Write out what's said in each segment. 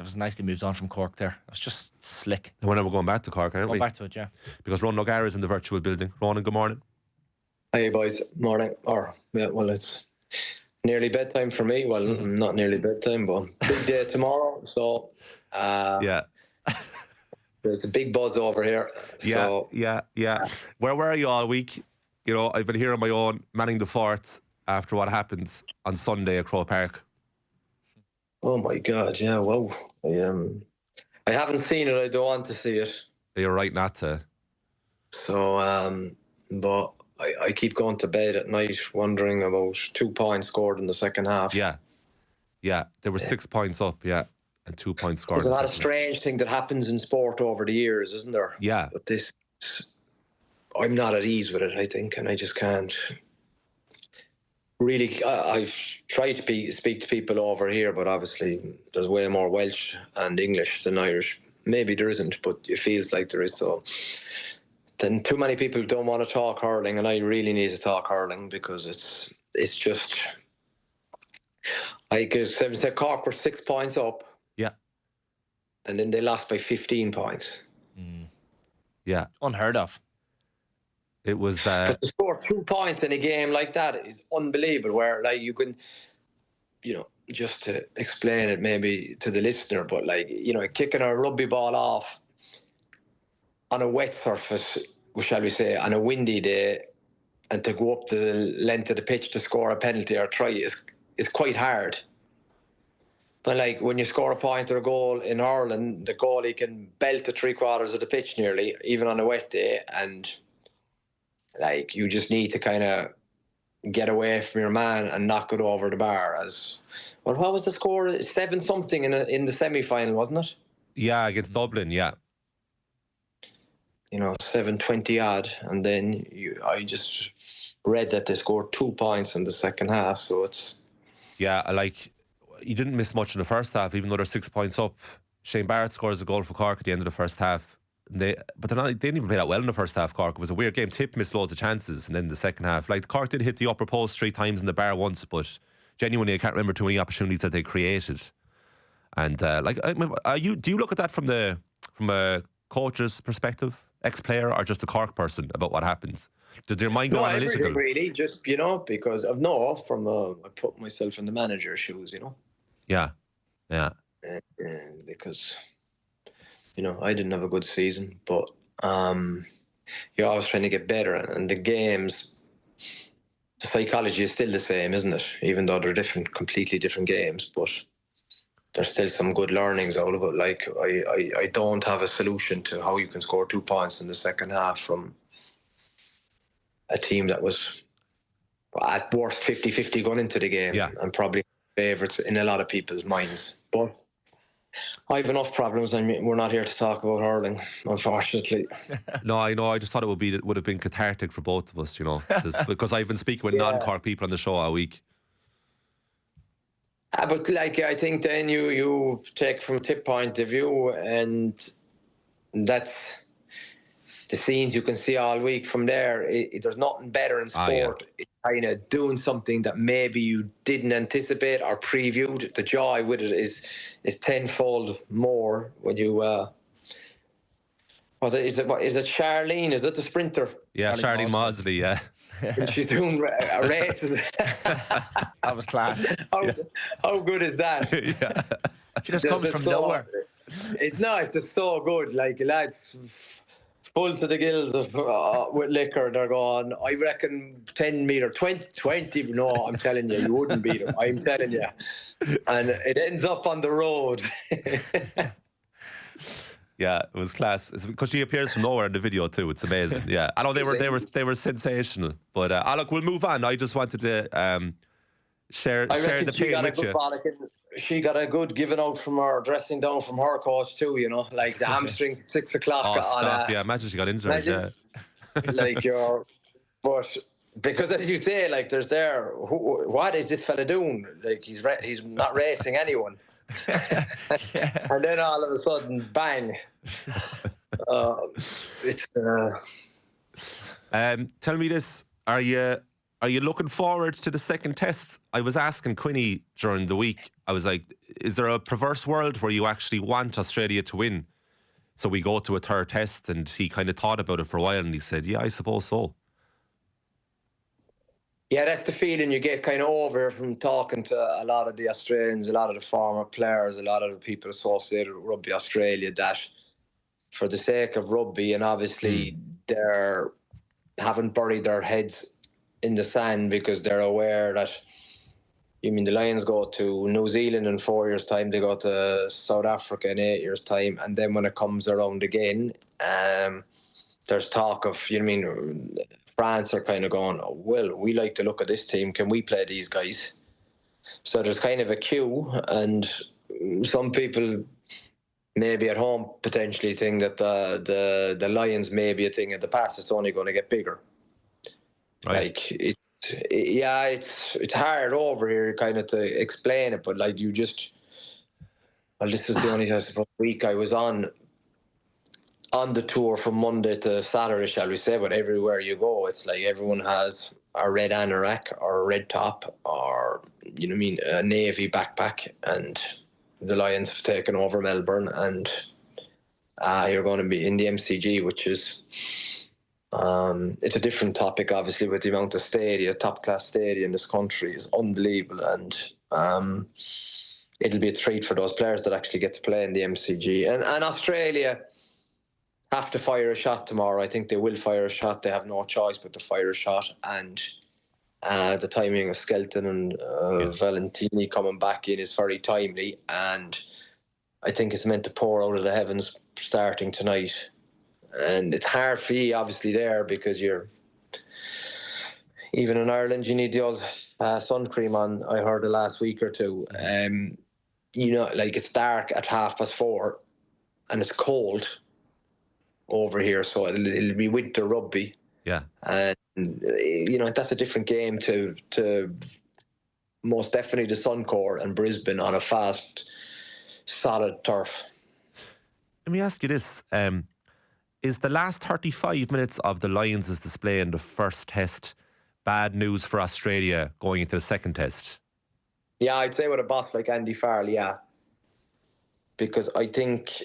It was nicely moved on from Cork there. It was just slick. And whenever we're going back to Cork, aren't we? Go back to it, yeah. Because Ronan O'Gara is in the virtual building. Ronan, good morning. Hey boys, morning. It's nearly bedtime for me. Well, not nearly bedtime, but big day tomorrow. So Yeah. there's a big buzz over here. So, Yeah. Where were you all week? You know, I've been here on my own, manning the fort after what happened on Sunday at Croke Park. oh my God, yeah, wow. I haven't seen it. I don't want to see it. You're right not to. So, but I keep going to bed at night wondering about 2 points scored in the second half. Yeah. There were 6 points up, and 2 points scored. There's a lot of strange thing that happens in sport over the years, isn't there? Yeah. But this, I'm not at ease with it, I think, and I just can't. Really, I've tried to speak to people over here, but obviously there's way more Welsh and English than Irish. Maybe there isn't, but it feels like there is. So then too many people don't want to talk hurling, and I really need to talk hurling because it's just. I could say Cork were 6 points up. Yeah. And then they lost by 15 points. Yeah. Unheard of. It was. But to score 2 points in a game like that is unbelievable. Where like you can, just to explain it maybe to the listener, but kicking a rugby ball off on a wet surface, shall we say, on a windy day, and to go up the length of the pitch to score a penalty or try is quite hard. But like when you score a point or a goal in Ireland, the goalie can belt the 3/4 of the pitch nearly, even on a wet day, and like you just need to kind of get away from your man and knock it over the bar. What was the score? 7-something in the semi-final, wasn't it? Yeah, against Dublin. Yeah. 7-20 odd, and then I just read that they scored 2 points in the second half. So it's you didn't miss much in the first half, even though they're 6 points up. Shane Barrett scores a goal for Cork at the end of the first half. They didn't even play that well in the first half. Cork, it was a weird game. Tip missed loads of chances, and then the second half, Cork did hit the upper post 3 times in the bar once, but genuinely I can't remember too many opportunities that they created. And do you look at that from a coach's perspective, ex-player, or just a Cork person about what happened? Did your mind go analytical? No, really, just because I put myself in the manager's shoes, Yeah. Because I didn't have a good season, but you're always trying to get better, and the games, the psychology is still the same, isn't it? Even though they're completely different games, but there's still some good learnings out of it. Like I don't have a solution to how you can score 2 points in the second half from a team that was at worst 50-50 going into the game, and probably favourites in a lot of people's minds. But I have enough problems, and we're not here to talk about hurling, unfortunately. No, I know. I just thought it would have been cathartic for both of us, because I've been speaking with non-Cork people on the show all week. But I think then you take from a tip point of view, and that's the scenes you can see all week from there. There's nothing better in sport. It's kind of doing something that maybe you didn't anticipate or previewed. The joy with it is tenfold more when you. Is it Charlene? Is it the sprinter? Yeah, Charlene Mawdsley. Yeah. And she's doing races. That was class. How good is that? Yeah. She just comes from nowhere. It's just so good. Lads, full to the gills with liquor. They're going, I reckon 10 metre, 20. No, I'm telling you wouldn't beat them. I'm telling you. And it ends up on the road. Yeah, it was class. It's because she appears from nowhere in the video too. It's amazing. Yeah, I know they were sensational. But look, we'll move on. I just wanted to share the pain with you. She got a good giving out from her dressing down from her coach too. Like the hamstrings at 6 o'clock. Oh, stop! Yeah, imagine she got injured. But because as you say, there's what is this fella doing? He's not racing anyone. And then all of a sudden, bang! Tell me this: are you Are you looking forward to the second test? I was asking Quinny during the week, I was like, is there a perverse world where you actually want Australia to win? So we go to a third test, and he kind of thought about it for a while, and he said, yeah, I suppose so. Yeah, that's the feeling you get kind of over from talking to a lot of the Australians, a lot of the former players, a lot of the people associated with Rugby Australia, that for the sake of rugby, and obviously they're haven't buried their heads in the sand because they're aware that, you mean, the Lions go to New Zealand in 4 years' time, they go to South Africa in 8 years' time, and then when it comes around again, there's talk of, you know what I mean, France are kind of going, oh, well, we like to look at this team, can we play these guys? So there's kind of a queue, and some people maybe at home potentially think that the Lions may be a thing of the past. It's only going to get bigger. Right. Like, it's hard over here kind of to explain it, but like you just, well, this is the only, I suppose, week I was on the tour from Monday to Saturday, shall we say, but everywhere you go, it's like everyone has a red anorak or a red top or, you know what I mean, a navy backpack, and the Lions have taken over Melbourne, and you're going to be in the MCG, which is, it's a different topic, obviously, with the amount of stadia, top-class stadia in this country is unbelievable, and it'll be a treat for those players that actually get to play in the MCG. And Australia have to fire a shot tomorrow. I think they will fire a shot. They have no choice but to fire a shot. And the timing of Skelton and Valentini coming back in is very timely. And I think it's meant to pour out of the heavens starting tonight. And it's hard for you, obviously, there, because you're, even in Ireland, you need the old sun cream on. I heard the last week or two. You know, like, it's dark at 4:30 and it's cold over here, so it'll be winter rugby. Yeah. And, you know, that's a different game to most definitely the Suncorp and Brisbane on a fast, solid turf. Let me ask you this. Is the last 35 minutes of the Lions' display in the first test bad news for Australia going into the second test? Yeah, I'd say with a boss like Andy Farrell, yeah. Because I think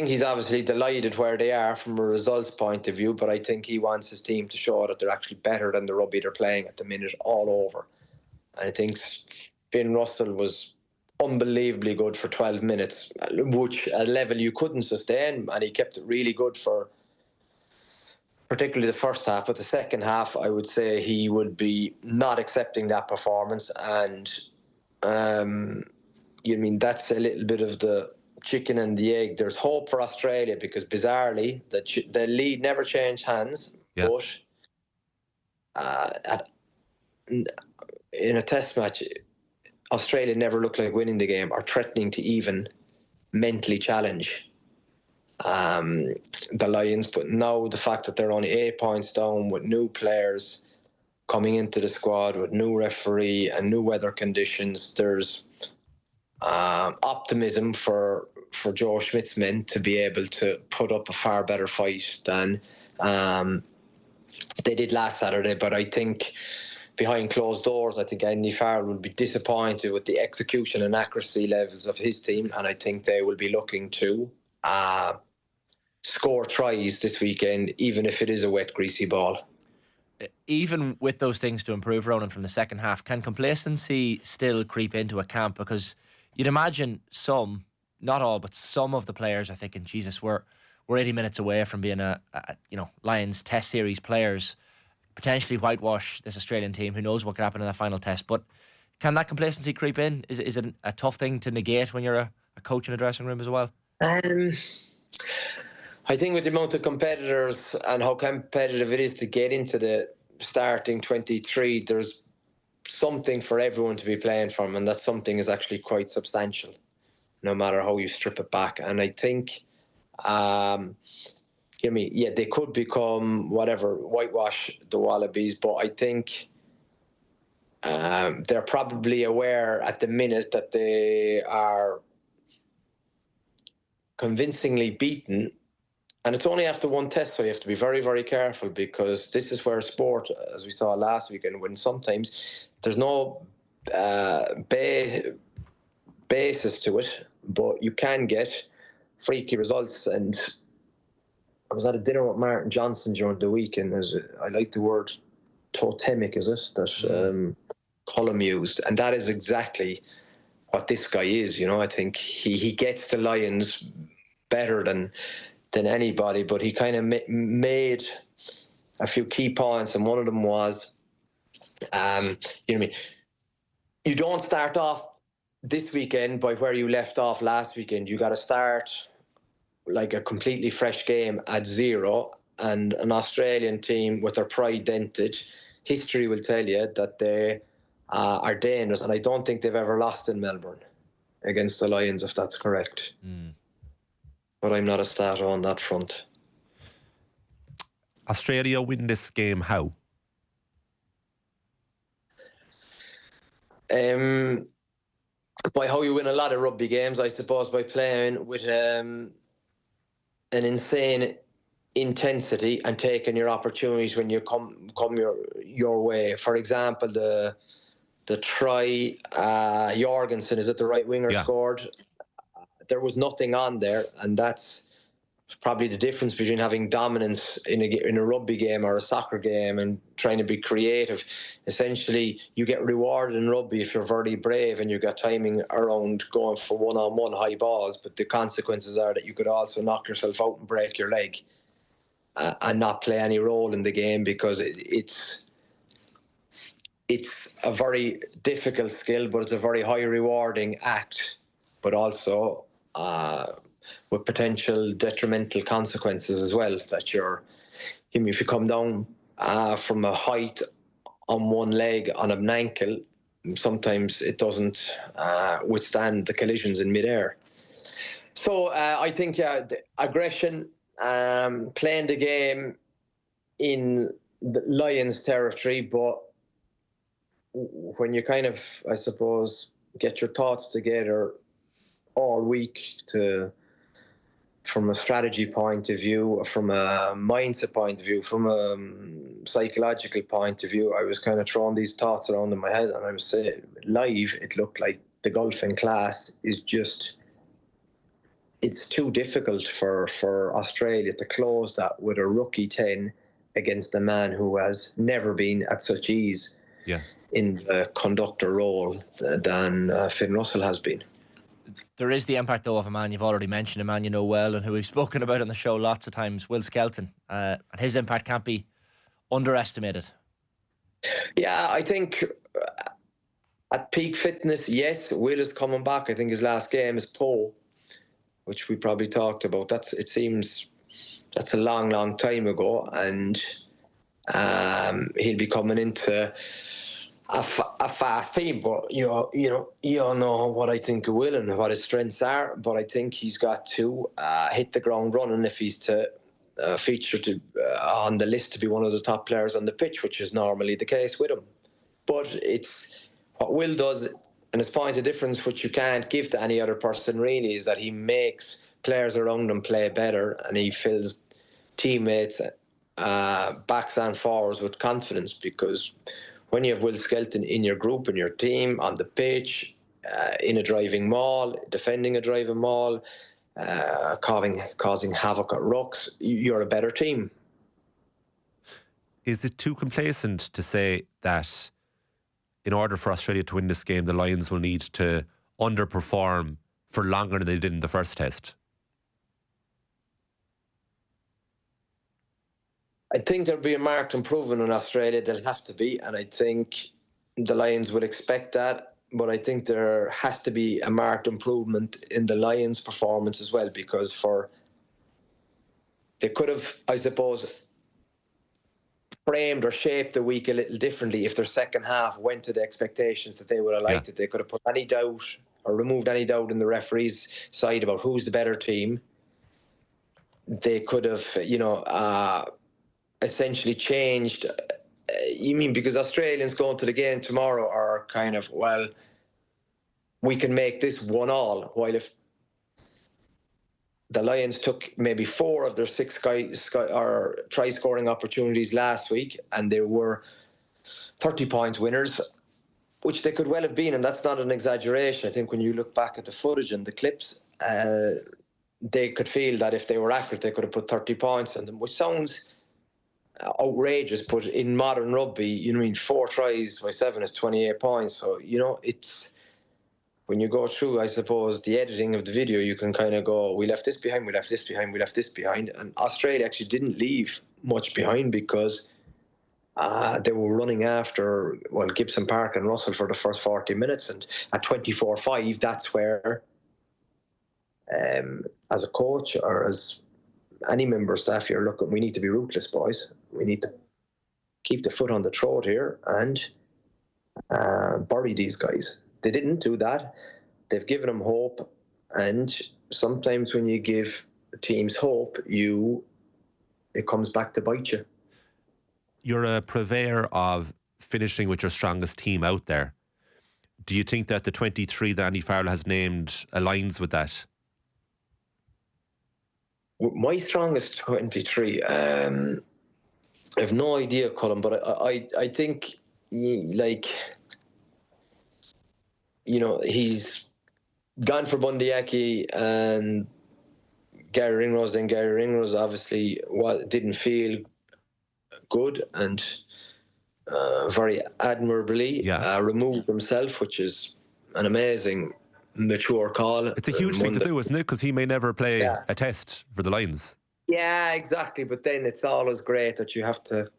he's obviously delighted where they are from a results point of view, but I think he wants his team to show that they're actually better than the rugby they're playing at the minute all over. And I think Finn Russell was unbelievably good for 12 minutes, which a level you couldn't sustain, and he kept it really good for particularly the first half. But the second half, I would say he would be not accepting that performance. And you mean that's a little bit of the chicken and the egg. There's hope for Australia because bizarrely the lead never changed hands, but in a test match, Australia never looked like winning the game or threatening to even mentally challenge the Lions. But now the fact that they're only 8 points down with new players coming into the squad, with new referee and new weather conditions, there's optimism for Joe Schmidt's men to be able to put up a far better fight than they did last Saturday. But I think behind closed doors, I think Andy Farrell will be disappointed with the execution and accuracy levels of his team, and I think they will be looking to score tries this weekend, even if it is a wet, greasy ball. Even with those things to improve, Ronan, from the second half, can complacency still creep into a camp? Because you'd imagine some, not all, but some of the players are thinking, Jesus, we're 80 minutes away from being a Lions Test Series players, potentially whitewash this Australian team. Who knows what could happen in that final test? But can that complacency creep in? Is it a tough thing to negate when you're a coach in a dressing room as well? I think with the amount of competitors and how competitive it is to get into the starting 23, there's something for everyone to be playing from, and that something is actually quite substantial, no matter how you strip it back. And I think, they could become whitewash the Wallabies, but I think they're probably aware at the minute that they are convincingly beaten And it's only after one test, so you have to be very, very careful, because this is where sport, as we saw last weekend, when sometimes there's no basis to it, but you can get freaky results. And I was at a dinner with Martin Johnson during the week, and I like the word totemic, is it? That Cullum used. And that is exactly what this guy is. I think he gets the Lions better than anybody, but he kind of made a few key points, and one of them was, you don't start off this weekend by where you left off last weekend. You got to start like a completely fresh game at 0, and an Australian team with their pride dented, history will tell you that they are dangerous, and I don't think they've ever lost in Melbourne against the Lions, if that's correct. But I'm not a starter on that front. Australia win this game how? By how you win a lot of rugby games, I suppose, by playing with an insane intensity and taking your opportunities when you come your way. For example, the try Jorgensen, is it the right winger, scored? There was nothing on there, and that's probably the difference between having dominance in a rugby game or a soccer game and trying to be creative. Essentially, you get rewarded in rugby if you're very brave and you've got timing around going for one-on-one high balls, but the consequences are that you could also knock yourself out and break your leg and not play any role in the game, because it's a very difficult skill, but it's a very high rewarding act, but also with potential detrimental consequences as well. That if you come down from a height on one leg on an ankle, sometimes it doesn't withstand the collisions in midair. So I think the aggression, playing the game in the Lions territory, but when you kind of, I suppose, get your thoughts together all week from a strategy point of view, from a mindset point of view, from a psychological point of view, I was kind of throwing these thoughts around in my head, and I was saying, live, it looked like the golfing class is just, it's too difficult for Australia to close that with a rookie 10 against a man who has never been at such ease in the conductor role than Finn Russell has been. There is the impact, though, of a man you've already mentioned, a man you know well and who we've spoken about on the show lots of times, Will Skelton. And his impact can't be underestimated. Yeah, I think at peak fitness, yes, Will is coming back. I think his last game is Poe, which we probably talked about. It seems that's a long, long time ago, and he'll be coming into a fast team. But you all know what I think of Will and what his strengths are. But I think he's got to hit the ground running if he's to feature on the list to be one of the top players on the pitch, which is normally the case with him. But it's what Will does, and it's point of difference, which you can't give to any other person really, is that he makes players around him play better, and he fills teammates backs and forwards with confidence. Because when you have Will Skelton in your group, in your team, on the pitch, in a driving maul, defending a driving maul, causing havoc at rucks, you're a better team. Is it too complacent to say that in order for Australia to win this game, the Lions will need to underperform for longer than they did in the first test? I think there'll be a marked improvement in Australia. There'll have to be, and I think the Lions will expect that. But I think there has to be a marked improvement in the Lions' performance as well, because they could have, I suppose, framed or shaped the week a little differently if their second half went to the expectations that they would have liked it. They could have put any doubt or removed any doubt in the referee's side about who's the better team. They could have, essentially changed. Because Australians going to the game tomorrow are kind of, well, we can make this 1-1, while if the Lions took maybe 4 of their 6 or try-scoring opportunities last week, and they were 30 points winners, which they could well have been, and that's not an exaggeration. I think when you look back at the footage and the clips, they could feel that if they were accurate, they could have put 30 points on them, which sounds outrageous, but in modern rugby, you know, I mean, 4 tries by 7 is 28 points. So, you know, it's, when you go through, I suppose, the editing of the video, you can kind of go, we left this behind, we left this behind, we left this behind. And Australia actually didn't leave much behind, because they were running after, well, Gibson Park and Russell for the first 40 minutes. And at 24-5, that's where, as a coach or as any member of staff, you're looking, we need to be ruthless, boys. We need to keep the foot on the throat here and bury these guys. They didn't do that. They've given them hope. And sometimes when you give teams hope, it comes back to bite you. You're a purveyor of finishing with your strongest team out there. Do you think that the 23 that Andy Farrell has named aligns with that? My strongest 23, I have no idea, Colin, but I think, like, you know, he's gone for Bundyaki and Gary Ringrose. Then Gary Ringrose obviously didn't feel good and very admirably removed himself, which is an amazing, mature call. It's a huge thing to do, isn't it? Because he may never play a test for the Lions. Yeah, exactly. But then it's always great that you have to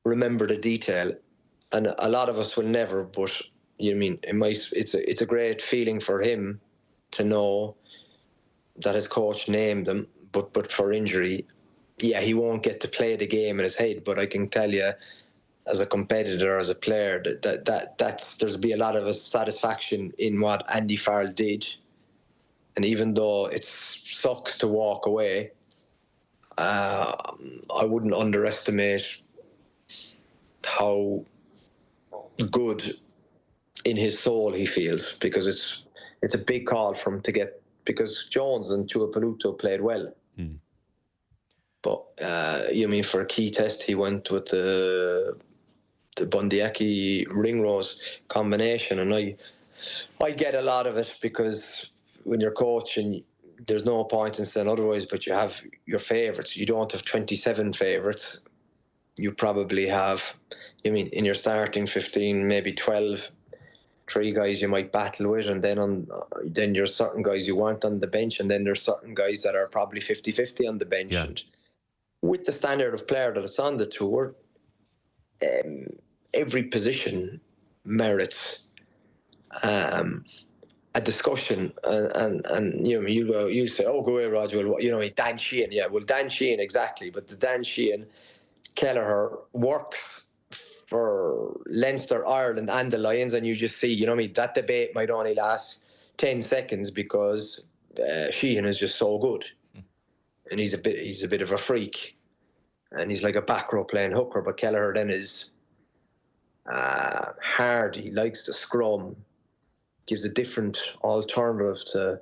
remember the detail, and a lot of us will never. But you mean it's a great feeling for him to know that his coach named him, but for injury, he won't get to play the game in his head. But I can tell you, as a competitor, as a player, that's there's be a lot of satisfaction in what Andy Farrell did. And even though it sucks to walk away, I wouldn't underestimate how good in his soul he feels, because it's a big call for him to get, because Jones and Tuipulotu played well. But you mean for a key test, he went with the Bundyaki Ringrose combination, and I get a lot of it, because when you're coaching, there's no point in saying otherwise, but you have your favourites. You don't have 27 favourites. You probably have, in your starting 15, maybe 12, 3 guys you might battle with, and then there's certain guys you want on the bench, and then there's certain guys that are probably 50-50 on the bench. Yeah. And with the standard of player that it's on the tour, every position merits a discussion, and you say, oh, go away, Roger. Well, Dan Sheehan, Dan Sheehan, exactly. But the Dan Sheehan, Kelleher works for Leinster, Ireland, and the Lions, and you just see, that debate might only last 10 seconds because Sheehan is just so good, and he's a bit of a freak, and he's like a back row playing hooker. But Kelleher then is hard. He likes to scrum, gives a different alternative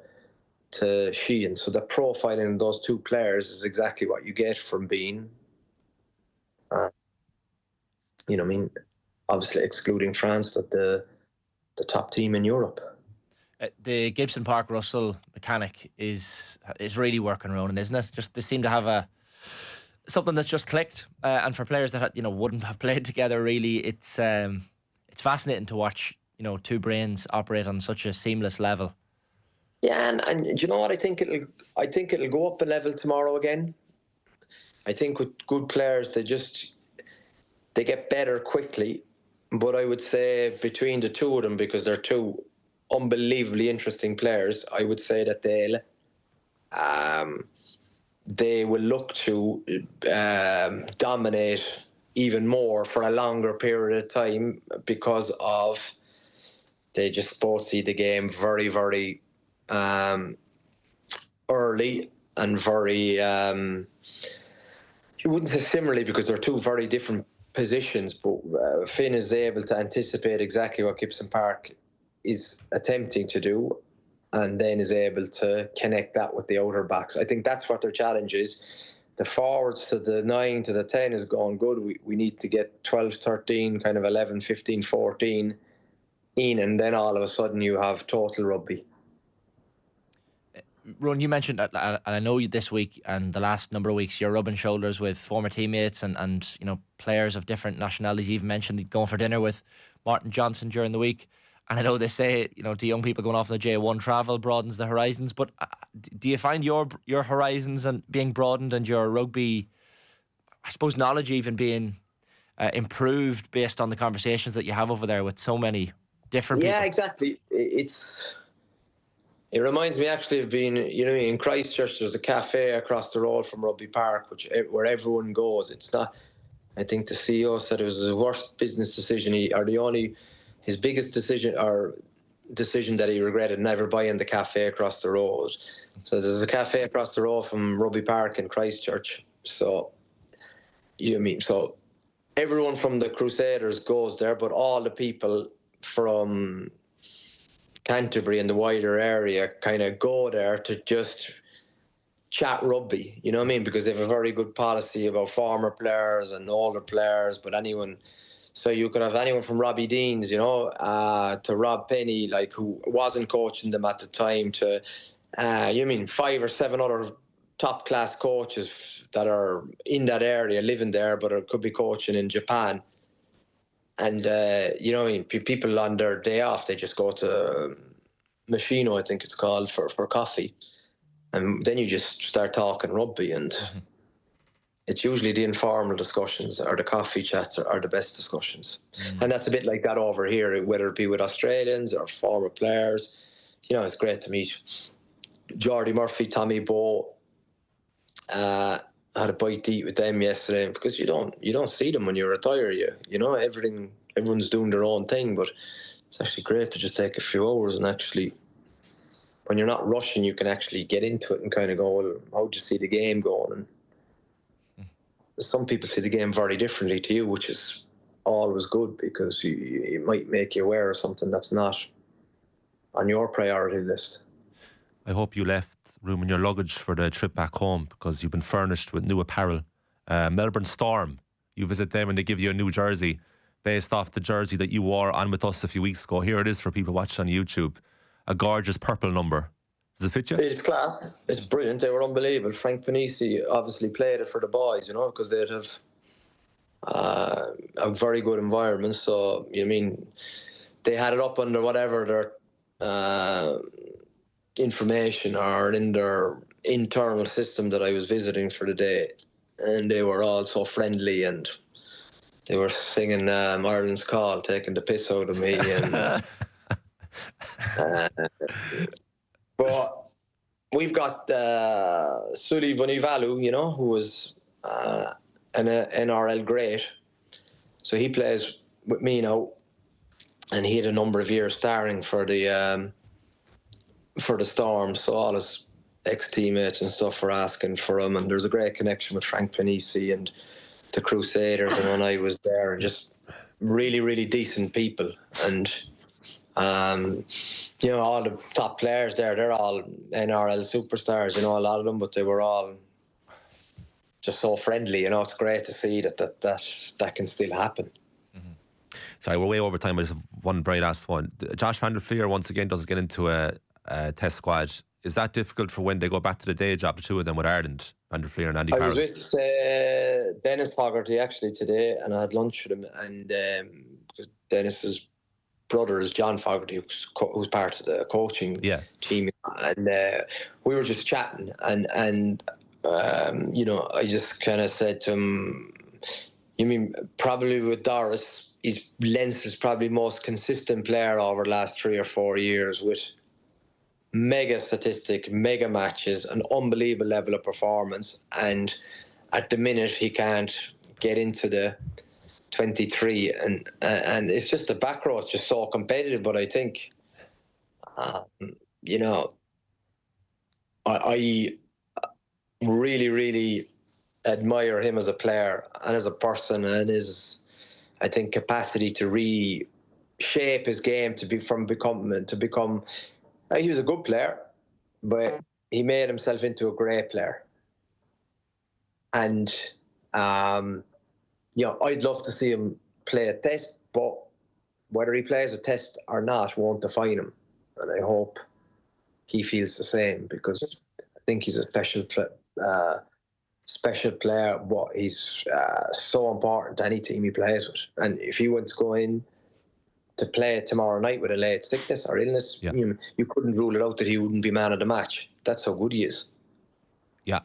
to Sheehan. So the profiling of those 2 players is exactly what you get from being, obviously excluding France, that the top team in Europe. The Gibson Park Russell mechanic is really working, Ronan, isn't it? Just they seem to have something that's just clicked, and for players that wouldn't have played together, really, it's fascinating to watch. 2 brains operate on such a seamless level. Yeah, and do you know what? I think it'll go up a level tomorrow again. I think with good players, they get better quickly. But I would say between the 2 of them, because they're 2 unbelievably interesting players, I would say that they will look to dominate even more for a longer period of time, because of they just both see the game very, very early and very, you wouldn't say similarly, because they're 2 very different positions, but Finn is able to anticipate exactly what Gibson Park is attempting to do, and then is able to connect that with the outer backs. I think that's what their challenge is. The forwards to the 9 to the 10 is going good. We need to get 12, 13, kind of 11, 15, 14 in, and then all of a sudden you have total rugby. Ron, you mentioned, and I know you this week and the last number of weeks, you're rubbing shoulders with former teammates and you know, players of different nationalities. You even mentioned going for dinner with Martin Johnson during the week. And I know they say, you know, to young people going off on the J1, travel broadens the horizons. But do you find your horizons and being broadened, and your rugby, I suppose, knowledge even being improved based on the conversations that you have over there with so many different people? Yeah, exactly. It reminds me actually of being, you know, in Christchurch. There's a cafe across the road from Rugby Park, where everyone goes. It's not. I think the CEO said it was his worst business decision, his biggest decision that he regretted, never buying the cafe across the road. So there's a cafe across the road from Rugby Park in Christchurch. So so everyone from the Crusaders goes there, but all the people from Canterbury and the wider area kind of go there to just chat rugby, you know what I mean? Because they have a very good policy about former players and older players, but anyone. So you could have anyone from Robbie Deans, you know, to Rob Penny, like, who wasn't coaching them at the time, to 5 or 7 other top class coaches that are in that area, living there, but could be coaching in Japan. And, people on their day off, they just go to Machino, I think it's called, for coffee. And then you just start talking rugby, and it's usually the informal discussions or the coffee chats are the best discussions. And that's a bit like that over here, whether it be with Australians or former players. You know, it's great to meet Jordy Murphy, Tommy Bowe. Had a bite to eat with them yesterday, because you don't see them when you retire. You know, everyone's doing their own thing, but it's actually great to just take a few hours and actually, when you're not rushing, you can actually get into it and kind of go, well, how do you see the game going? And some people see the game very differently to you, which is always good, because it might make you aware of something that's not on your priority list. I hope you left room in your luggage for the trip back home, because you've been furnished with new apparel. Melbourne Storm, you visit them and they give you a new jersey based off the jersey that you wore on with us a few weeks ago. Here it is for people watching on YouTube. A gorgeous purple number. Does it fit you? It's class. It's brilliant. They were unbelievable. Frank Panisi obviously played it for the boys, you know, because they'd have a very good environment. So, they had it up under whatever their information or in their internal system that I was visiting for the day. And they were all so friendly, and they were singing Ireland's Call, taking the piss out of me. And but we've got Suli Vunivalu, you know, who was an NRL great. So he plays with me now, and he had a number of years starring for the Storm. So all his ex-teammates and stuff were asking for him, and there's a great connection with Frank Panisi and the Crusaders. And when I was there, just really, really decent people. And all the top players there, they're all NRL superstars, you know, a lot of them, but they were all just so friendly. You know, it's great to see that can still happen. Sorry, we're way over time. I just have one very last one. Josh van der Fleer once again doesn't get into a test squad. Is that difficult for when they go back to the day job, the two of them, with Ireland, Van der Fleer and Andy Farrell? I was with Dennis Fogarty actually today, and I had lunch with him, and because Dennis's brother is John Fogarty, who's part of the coaching team, and we were just chatting, and I just kind of said to him, you mean probably with Doris, Lens is probably most consistent player over the last 3 or 4 years, with mega statistic, mega matches, an unbelievable level of performance, and at the minute he can't get into the 23, and it's just the back row is just so competitive. But I think I really, really admire him as a player and as a person, and his, I think, capacity to reshape his game to become He was a good player, but he made himself into a great player. And, you know, I'd love to see him play a test, but whether he plays a test or not won't define him. And I hope he feels the same, because I think he's a special player, but he's so important to any team he plays with. And if he wants to go in to play tomorrow night with a late sickness or illness, you couldn't rule it out that he wouldn't be man of the match. That's how good he is. Yeah,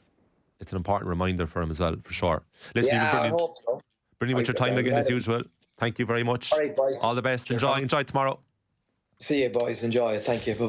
it's an important reminder for him as well, for sure. Listen, I hope so. Brilliant with your time again as usual. Thank you very much. All right, boys. All the best. Enjoy tomorrow. See you, boys. Enjoy. Thank you. Bye-bye.